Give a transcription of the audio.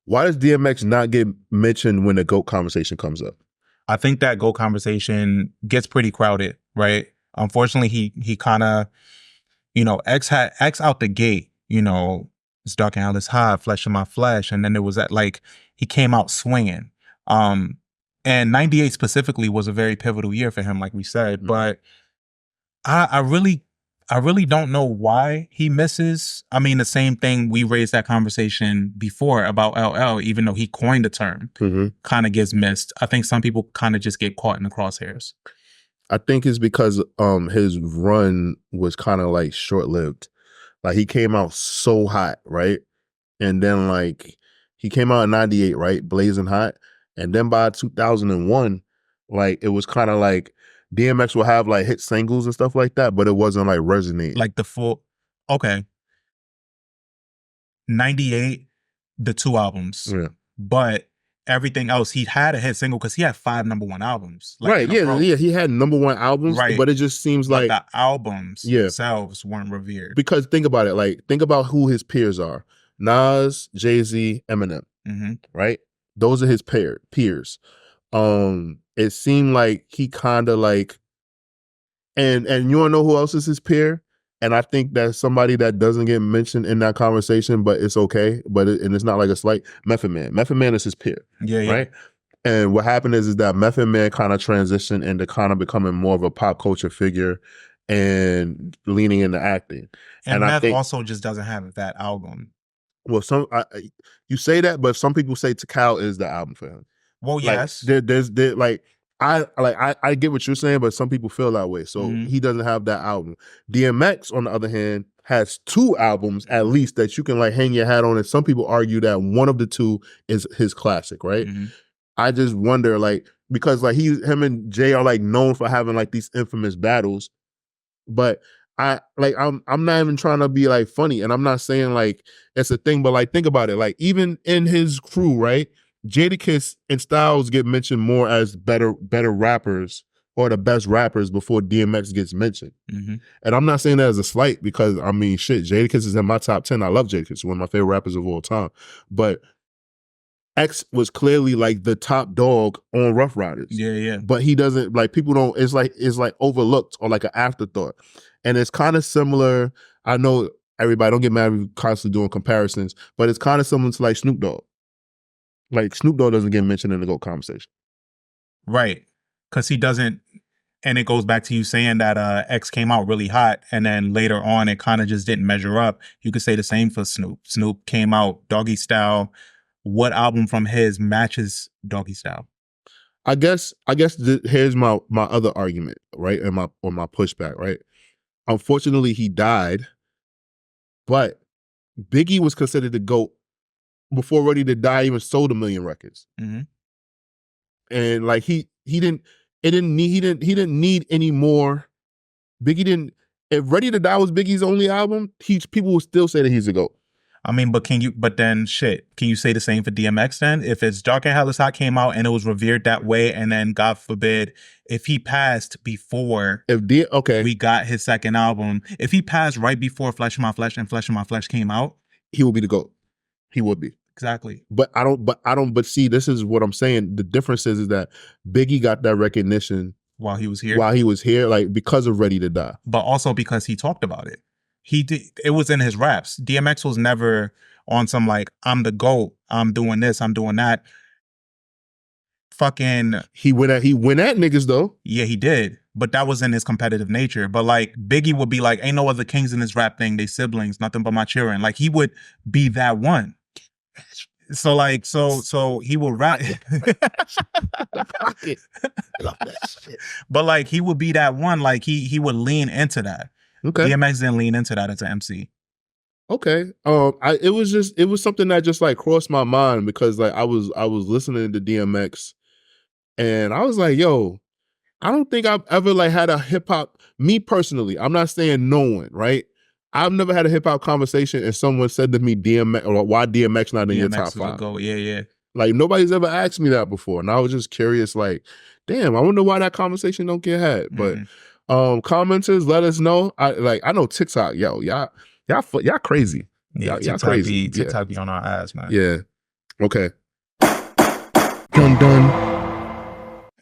Why does DMX not get mentioned when the GOAT conversation comes up? I think that GOAT conversation gets pretty crowded, right? Unfortunately, he kind of, X had X out the gate, it's dark and hell is high, flesh of my flesh, and then there was that like he came out swinging. And '98 specifically was a very pivotal year for him, like we said. But I really don't know why he misses. I mean, the same thing, we raised that conversation before about LL, even though he coined the term, kind of gets missed. I think some people kind of just get caught in the crosshairs. I think it's because his run was kind of like short-lived. Like he came out so hot, right? And then like he came out in '98, right? Blazing hot. And then by 2001, like it was kind of like DMX will have like hit singles and stuff like that, but it wasn't like resonate. Like the full, okay. '98, the 2 albums. Yeah. But everything else, he had a hit single because he had 5 #1 albums. Like, right, yeah, he had #1 albums, right. But it just seems like the albums themselves weren't revered. Because think about it, like think about who his peers are. Nas, Jay-Z, Eminem, right? Those are his peers. It seemed like he kind of like, and you wanna know who else is his peer? And I think that's somebody that doesn't get mentioned in that conversation, but it's okay. And it's not like a slight. Method Man. Method Man is his peer. Yeah. Right? And what happened is that Method Man kind of transitioned into kind of becoming more of a pop culture figure and leaning into acting. And Meth also just doesn't have that album. Well, you say that, but some people say Takal is the album for him. Well, yes. There's like I get what you're saying, but some people feel that way. So he doesn't have that album. DMX, on the other hand, has 2 albums at least that you can like hang your hat on. And some people argue that one of the 2 is his classic, right? I just wonder, like, because like him and Jay are like known for having like these infamous battles, but I'm not even trying to be like funny, and I'm not saying like it's a thing, but like think about it, like even in his crew, right? Jadakiss and Styles get mentioned more as better rappers or the best rappers before DMX gets mentioned. And I'm not saying that as a slight because I mean shit, Jadakiss is in my top 10. I love Jadakiss, one of my favorite rappers of all time. But X was clearly like the top dog on Rough Riders. Yeah. But he doesn't, like, people don't, it's like overlooked or like an afterthought. And it's kind of similar. I know everybody don't get mad at me constantly doing comparisons, but it's kind of similar to like Snoop Dogg. Like Snoop Dogg doesn't get mentioned in the GOAT conversation. Right. Because he doesn't, and it goes back to you saying that X came out really hot and then later on it kind of just didn't measure up. You could say the same for Snoop. Snoop came out Doggy Style. What album from his matches Doggy Style? I guess here's my other argument, right? And my pushback, right? Unfortunately, he died, but Biggie was considered the GOAT before Ready to Die even sold 1 million records. And like he didn't need any more. Biggie didn't. If Ready to Die was Biggie's only album, people would still say that he's a GOAT. I mean, can you say the same for DMX then? If it's Dark and Hell is Hot came out and it was revered that way, and then God forbid, if he passed before we got his second album, if he passed right before Flesh of My Flesh and Flesh of My Flesh came out, he would be the GOAT. He would be. Exactly. But see, this is what I'm saying. The difference is that Biggie got that recognition while he was here, like because of Ready to Die. But also because he talked about it. It was in his raps. DMX was never on some like, I'm the GOAT, I'm doing this, I'm doing that. Fucking He went at niggas though. Yeah, he did. But that was in his competitive nature. But like Biggie would be like, ain't no other kings in this rap thing, they siblings, nothing but my children. Like he would be that one. So like so he will rap. Love that shit. But like he would be that one, like he would lean into that. Okay. DMX didn't lean into that as an MC. Okay. It was something that just like crossed my mind because like I was listening to DMX and I was like, yo, I don't think I've ever like had a hip hop, me personally, I'm not saying no one, right? I've never had a hip hop conversation and someone said to me DMX or why DMX not in your top 5. Yeah. Like nobody's ever asked me that before. And I was just curious, like, damn, I wonder why that conversation don't get had. But commenters, let us know. I know TikTok, yo, y'all crazy. Yeah, y'all crazy. TikTok be on our ass, man. Yeah. Okay. Dun dun.